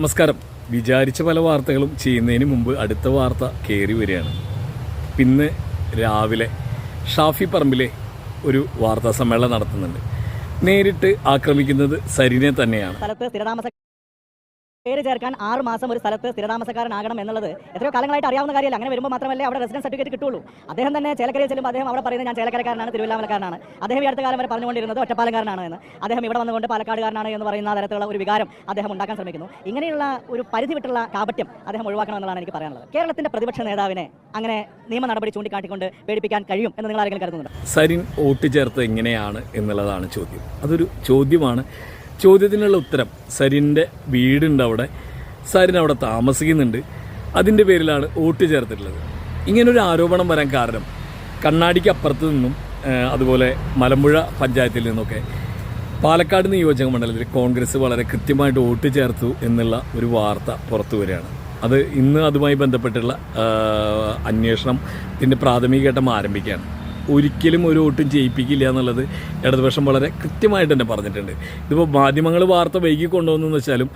നമസ്കാരം. വിചാരിച്ച പല വാർത്തകളും ചെയ്യുന്നതിന് മുമ്പ് അടുത്ത വാർത്ത കയറി വരികയാണ്. ഇന്ന് രാവിലെ ഷാഫി പറമ്പിലെ ഒരു വാർത്താ സമ്മേളനം നടത്തുന്നുണ്ട്. നേരിട്ട് ആക്രമിക്കുന്നത് സരിനെ തന്നെയാണ്. പേര് ചേർക്കാൻ 6 മാസം ഒരു സ്ഥലത്ത് സ്ഥിരതാമസക്കാരനാകണം എന്നുള്ളത് എത്രയോ കാലങ്ങളായിട്ട് അറിയാവുന്ന കാര്യമല്ല. അങ്ങനെ വരുമ്പോൾ മാത്രമല്ലേ അവിടെ റെസിഡൻസ് സർട്ടിഫിക്കറ്റ് കിട്ടുള്ളൂ. അദ്ദേഹം തന്നെ ചേലക്കരയിൽ ചെല്ലുമ്പോൾ അദ്ദേഹം അവിടെ പറയുന്നത് ഞാൻ ചേലക്കരക്കാരനാണ്, തിരുവല്ലാമലക്കാരനാണ്. അദ്ദേഹം ഈ അടുത്ത കാലം വരെ പറഞ്ഞുകൊണ്ടിരുന്നത് ഒറ്റപ്പാലക്കാരനാണ് എന്ന്. അദ്ദേഹം ഇവിടെ വന്നുകൊണ്ട് പാലക്കാടുകാരനാണ് എന്ന് പറയുന്ന തരത്തിലുള്ള ഒരു വികാരം അദ്ദേഹം ഉണ്ടാക്കാൻ ശ്രമിക്കുന്നു. ഇങ്ങനെയുള്ള ഒരു പരിധി വിട്ടുള്ള കാപട്യം അദ്ദേഹം ഒഴിവാക്കണമെന്നുള്ളതാണ് എനിക്ക് പറയാനുള്ളത്. കേരളത്തിന്റെ പ്രതിപക്ഷ നേതാവിനെ അങ്ങനെ നിയമ നടപടി ചൂണ്ടിക്കാട്ടിക്കൊണ്ട് പേടിപ്പിക്കാൻ കഴിയും എന്ന് നിങ്ങൾ ആരെങ്കിലും കരുതുന്നുണ്ട്? സരിൻ വോട്ട് ചേർത്ത് എങ്ങനെയാണ് എന്നുള്ളതാണ് ചോദ്യം. അതൊരു ചോദ്യമാണ്. ചോദ്യത്തിനുള്ള ഉത്തരം സരിൻ്റെ വീടുണ്ട് അവിടെ, സരിൻ അവിടെ താമസിക്കുന്നുണ്ട്, അതിൻ്റെ പേരിലാണ് വോട്ട് ചേർത്തിട്ടുള്ളത്. ഇങ്ങനൊരു ആരോപണം വരാൻ കാരണം കണ്ണാടിക്ക് അപ്പുറത്ത് നിന്നും അതുപോലെ മലമ്പുഴ പഞ്ചായത്തിൽ നിന്നൊക്കെ പാലക്കാട് നിയോജക മണ്ഡലത്തിൽ കോൺഗ്രസ് വളരെ കൃത്യമായിട്ട് വോട്ട് ചേർത്തു എന്നുള്ള ഒരു വാർത്ത പുറത്തു വരികയാണ്. അത് ഇന്ന് അതുമായി ബന്ധപ്പെട്ടുള്ള അന്വേഷണത്തിൻ്റെ പ്രാഥമിക ഘട്ടം ആരംഭിക്കുകയാണ്. ഒരിക്കലും ഒരു വോട്ടും ചെയ്യിപ്പിക്കില്ല എന്നുള്ളത് ഇടതുപക്ഷം വളരെ കൃത്യമായിട്ട് തന്നെ പറഞ്ഞിട്ടുണ്ട്. ഇതിപ്പോൾ മാധ്യമങ്ങൾ വാർത്ത വൈകി കൊണ്ടുവന്നെന്ന് വെച്ചാലും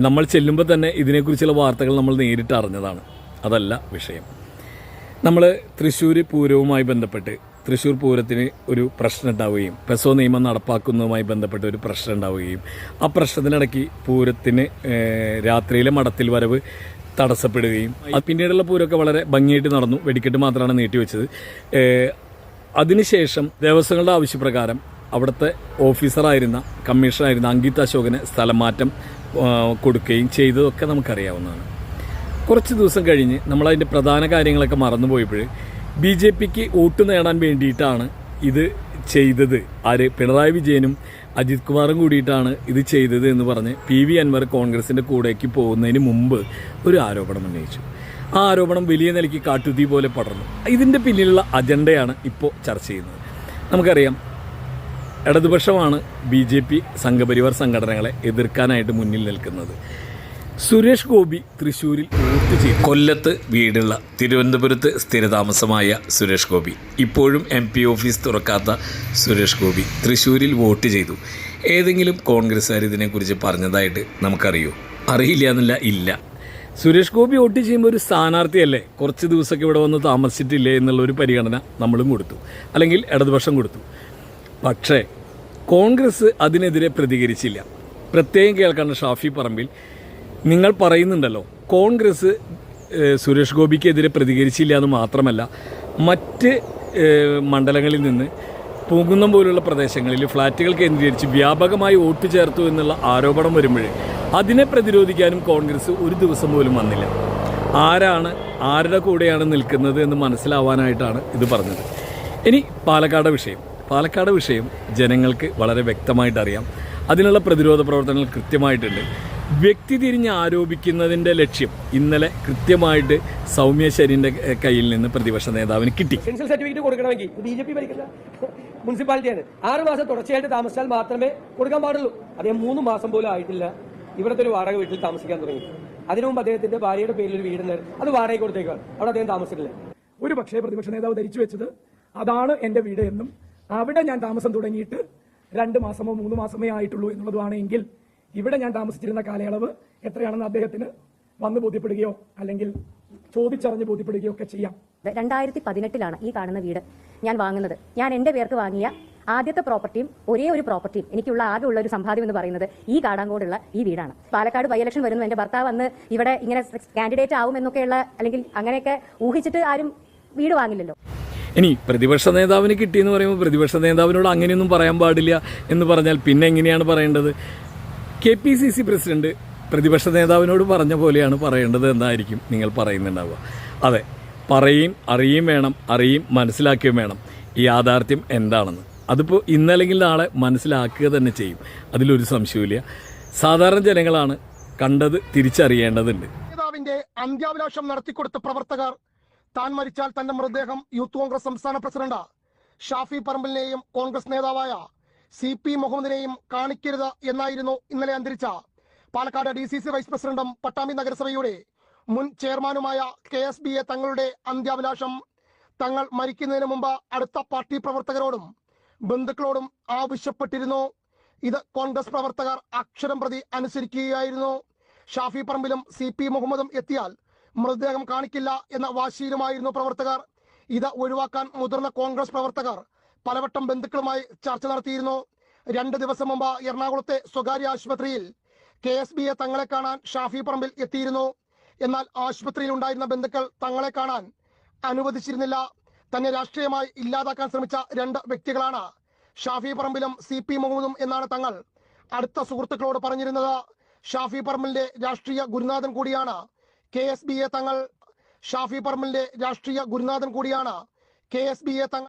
നമ്മൾ ചെല്ലുമ്പോൾ തന്നെ ഇതിനെക്കുറിച്ചുള്ള വാർത്തകൾ നമ്മൾ നേരിട്ട് അറിഞ്ഞതാണ്. അതല്ല വിഷയം. നമ്മൾ തൃശ്ശൂർ പൂരവുമായി ബന്ധപ്പെട്ട് തൃശ്ശൂർ പൂരത്തിന് ഒരു പ്രശ്നം ഉണ്ടാവുകയും പെസോ നിയമം നടപ്പാക്കുന്നതുമായി ബന്ധപ്പെട്ട് ഒരു പ്രശ്നം ഉണ്ടാവുകയും ആ പ്രശ്നത്തിനിടയ്ക്ക് പൂരത്തിന് രാത്രിയിലെ മടത്തിൽ വരവ് തടസ്സപ്പെടുകയും പിന്നീടുള്ള പൂരമൊക്കെ വളരെ ഭംഗിയായിട്ട് നടന്നു. വെടിക്കെട്ട് മാത്രമാണ് നീട്ടിവെച്ചത്. അതിനുശേഷം ദേവസ്വങ്ങളുടെ ആവശ്യപ്രകാരം അവിടുത്തെ ഓഫീസറായിരുന്ന കമ്മീഷണറായിരുന്ന അങ്കിത് അശോകന് സ്ഥലം മാറ്റം കൊടുക്കുകയും ചെയ്തതൊക്കെ നമുക്കറിയാവുന്നതാണ്. കുറച്ച് ദിവസം കഴിഞ്ഞ് നമ്മളതിൻ്റെ പ്രധാന കാര്യങ്ങളൊക്കെ മറന്നുപോയപ്പോൾ BJPക്ക് വോട്ട് നേടാൻ വേണ്ടിയിട്ടാണ് ഇത് ചെയ്തത്. പിണറായി വിജയനും അജിത് കുമാറും കൂടിയിട്ടാണ് ഇത് ചെയ്തത് എന്ന് പറഞ്ഞ് PV അൻവർ കോൺഗ്രസിൻ്റെ കൂടേക്ക് പോകുന്നതിന് മുമ്പ് ഒരു ആരോപണം ഉന്നയിച്ചു. ആ ആരോപണം വലിയ നിലയ്ക്ക് കാട്ടുതീ പോലെ പടർന്നു. ഇതിൻ്റെ പിന്നിലുള്ള അജണ്ടയാണ് ഇപ്പോൾ ചർച്ച ചെയ്യുന്നത്. നമുക്കറിയാം, ഇടതുപക്ഷമാണ് BJP സംഘപരിവാർ സംഘടനകളെ എതിർക്കാനായിട്ട് മുന്നിൽ നിൽക്കുന്നത്. സുരേഷ് ഗോപി തൃശ്ശൂരിൽ വോട്ട് ചെയ്തു. കൊല്ലത്ത് വീടുള്ള തിരുവനന്തപുരത്ത് സ്ഥിരതാമസമായ സുരേഷ് ഗോപി, ഇപ്പോഴും MP ഓഫീസ് തുറക്കാത്ത സുരേഷ് ഗോപി തൃശ്ശൂരിൽ വോട്ട് ചെയ്തു. ഏതെങ്കിലും കോൺഗ്രസ്സുകാർ ഇതിനെക്കുറിച്ച് പറഞ്ഞതായിട്ട് നമുക്കറിയോ? അറിയില്ല എന്നല്ല, ഇല്ല. സുരേഷ് ഗോപി വോട്ട് ചെയ്യുമ്പോൾ ഒരു സ്ഥാനാർത്ഥിയല്ലേ, കുറച്ച് ദിവസമൊക്കെ ഇവിടെ വന്ന് താമസിച്ചിട്ടില്ലേ എന്നുള്ളൊരു പരിഗണന നമ്മളും കൊടുത്തു, അല്ലെങ്കിൽ ഇടതുപക്ഷം കൊടുത്തു. പക്ഷേ കോൺഗ്രസ് അതിനെതിരെ പ്രതികരിച്ചില്ല. പ്രത്യേകം കേൾക്കേണ്ട ഷാഫി പറമ്പിൽ, നിങ്ങൾ പറയുന്നുണ്ടല്ലോ കോൺഗ്രസ് സുരേഷ് ഗോപിക്കെതിരെ പ്രതികരിച്ചില്ല എന്ന് മാത്രമല്ല, മറ്റ് മണ്ഡലങ്ങളിൽ നിന്ന് പൂങ്കുന്നം പോലുള്ള പ്രദേശങ്ങളിൽ ഫ്ലാറ്റുകൾ കേന്ദ്രീകരിച്ച് വ്യാപകമായി വോട്ട് ചേർത്തു എന്നുള്ള ആരോപണം വരുമ്പോഴേ അതിനെ പ്രതിരോധിക്കാനും കോൺഗ്രസ് ഒരു ദിവസം പോലും വന്നില്ല. ആരുടെ കൂടെയാണ് നിൽക്കുന്നത് എന്ന് മനസ്സിലാവാനായിട്ടാണ് ഇത് പറഞ്ഞത്. ഇനി പാലക്കാട് വിഷയം ജനങ്ങൾക്ക് വളരെ വ്യക്തമായിട്ട് അറിയാം. അതിനുള്ള പ്രതിരോധ പ്രവർത്തനങ്ങൾ കൃത്യമായിട്ടുണ്ട്. വ്യക്തി തിരിഞ്ഞ് ആരോപിക്കുന്നതിൻ്റെ ലക്ഷ്യം ഇന്നലെ കൃത്യമായിട്ട് സൗമ്യ ശരീൻ്റെ കയ്യിൽ നിന്ന് പ്രതിപക്ഷ നേതാവിന് കിട്ടി. സർട്ടിഫിക്കറ്റ് കൊടുക്കണമെങ്കിൽ BJP ഭരിക്കുന്ന മുനിസിപ്പാലിറ്റിയാണ്. 6 മാസം തുടർച്ചയായിട്ട് താമസിച്ചാൽ മാത്രമേ കൊടുക്കാൻ പാടുള്ളൂ. അദ്ദേഹം 3 മാസം പോലും ആയിട്ടില്ല ഇവിടുത്തെ ഒരു വാടക വീട്ടിൽ താമസിക്കാൻ തുടങ്ങി. അതിനു മുമ്പ് അദ്ദേഹത്തിന്റെ ഭാര്യയുടെ പേരിൽ ഒരു വീടുണ്ടായിരുന്നു, അത് വാടക കൊടുത്തേക്കാണ്. അവിടെ അദ്ദേഹം താമസിച്ചിട്ടില്ല. ഒരു പക്ഷേ പ്രതിപക്ഷ നേതാവ് ധരിച്ചു വെച്ചത് അതാണ് എൻ്റെ വീട് എന്നും അവിടെ ഞാൻ താമസം തുടങ്ങിയിട്ട് 2 മാസമോ 3 മാസമേ ആയിട്ടുള്ളൂ എന്നുള്ളതുമാണെങ്കിൽ ഇവിടെ ഞാൻ താമസിച്ചിരുന്ന കാലയളവ് എത്രയാണെന്ന് അദ്ദേഹത്തിന് വന്ന് ബോധ്യപ്പെടുകയോ അല്ലെങ്കിൽ ചോദിച്ചറിഞ്ഞ് ബോധ്യപ്പെടുകയോ ഒക്കെ ചെയ്യാം. 2018 ഈ കാണുന്ന വീട് ഞാൻ വാങ്ങുന്നത്. ഞാൻ എൻ്റെ പേർക്ക് വാങ്ങിയ ആദ്യത്തെ പ്രോപ്പർട്ടിയും ഒരേ ഒരു പ്രോപ്പർട്ടിയും എനിക്കുള്ള ആകെ ഉള്ള ഒരു സമ്പാദ്യം എന്ന് പറയുന്നത് ഈ കാടാങ്കോടുള്ള ഈ വീടാണ്. പാലക്കാട് ബൈ ഇലക്ഷൻ വരുന്നു, എൻ്റെ ഭർത്താവ് വന്ന് ഇവിടെ ഇങ്ങനെ കാൻഡിഡേറ്റ് ആവും എന്നൊക്കെയുള്ള അല്ലെങ്കിൽ അങ്ങനെയൊക്കെ ഊഹിച്ചിട്ട് ആരും വീട് വാങ്ങില്ലല്ലോ. ഇനി പ്രതിപക്ഷ നേതാവിന് കിട്ടിയെന്ന് പറയുമ്പോൾ പ്രതിപക്ഷ നേതാവിനോട് അങ്ങനെയൊന്നും പറയാൻ പാടില്ല എന്ന് പറഞ്ഞാൽ പിന്നെ എങ്ങനെയാണ് പറയേണ്ടത്? KPCC പ്രസിഡന്റ് പ്രതിപക്ഷ നേതാവിനോട് പറഞ്ഞ പോലെയാണ് പറയേണ്ടത് എന്നായിരിക്കും നിങ്ങൾ പറയുന്നുണ്ടാവുക. അതെ, അറിയും വേണം, മനസ്സിലാക്കുകയും വേണം ഈ യാഥാർത്ഥ്യം എന്താണെന്ന്. അതിപ്പോൾ ഇന്നല്ലെങ്കിൽ നാളെ മനസ്സിലാക്കുക തന്നെ ചെയ്യും, അതിലൊരു സംശയമില്ല. സാധാരണ ജനങ്ങളാണ് കണ്ടത് തിരിച്ചറിയേണ്ടതുണ്ട്. നേതാവിന്റെ അന്ത്യാഭിലാഷം നടത്തിക്കൊടുത്ത പ്രവർത്തകർ താൻ മരിച്ചാൽ തന്റെ മൃതദേഹം യൂത്ത് കോൺഗ്രസ് സംസ്ഥാന പ്രസിഡന്റ് ഷാഫി പറമ്പിലിനെയും കോൺഗ്രസ് നേതാവായ CP മുഹമ്മദിനെയും കാണിക്കരുത് എന്നായിരുന്നു ഇന്നലെ അന്തരിച്ച പാലക്കാട് DCC വൈസ് പ്രസിഡന്റും പട്ടാമ്പി നഗരസഭയുടെ മുൻ ചെയർമാനുമായ KSBA തങ്ങളുടെ അന്ത്യാഭിലാഷം തങ്ങൾ മരിക്കുന്നതിന് മുമ്പ് അടുത്ത പാർട്ടി പ്രവർത്തകരോടും ബന്ധുക്കളോടും ആവശ്യപ്പെട്ടിരുന്നു. ഇത് കോൺഗ്രസ് പ്രവർത്തകർ അക്ഷരം പ്രതി അനുസരിക്കുകയായിരുന്നു. ഷാഫി പറമ്പിലും CP മുഹമ്മദും എത്തിയാൽ മൃതദേഹം കാണിക്കില്ല എന്ന വാശിയിലുമായിരുന്നു പ്രവർത്തകർ. ഇത് ഒഴിവാക്കാൻ മുതിർന്ന കോൺഗ്രസ് പ്രവർത്തകർ പലവട്ടം ബന്ധുക്കളുമായി ചർച്ച നടത്തിയിരുന്നു. 2 ദിവസം മുമ്പ് എറണാകുളത്തെ സ്വകാര്യ ആശുപത്രിയിൽ KSBA തങ്ങളെ കാണാൻ ഷാഫി പറമ്പിൽ എത്തിയിരുന്നു. എന്നാൽ ആശുപത്രിയിൽ ഉണ്ടായിരുന്ന ബന്ധുക്കൾ തങ്ങളെ കാണാൻ അനുവദിച്ചിരുന്നില്ല. തന്നെ രാഷ്ട്രീയമായി ഇല്ലാതാക്കാൻ ശ്രമിച്ച 2 വ്യക്തികളാണ് ഷാഫി പറമ്പിലും CP മുഹമ്മദും എന്നാണ് തങ്ങൾ അടുത്ത സുഹൃത്തുക്കളോട് പറഞ്ഞിരുന്നത്. ഷാഫി പറമ്പിലിന്റെ രാഷ്ട്രീയ ഗുരുനാഥൻ കൂടിയാണ് KSBA തങ്ങൾ. ഷാഫി പറമ്പിലിന്റെ രാഷ്ട്രീയ ഗുരുനാഥൻ കൂടിയാണ് KSBA തങ്ങൾ.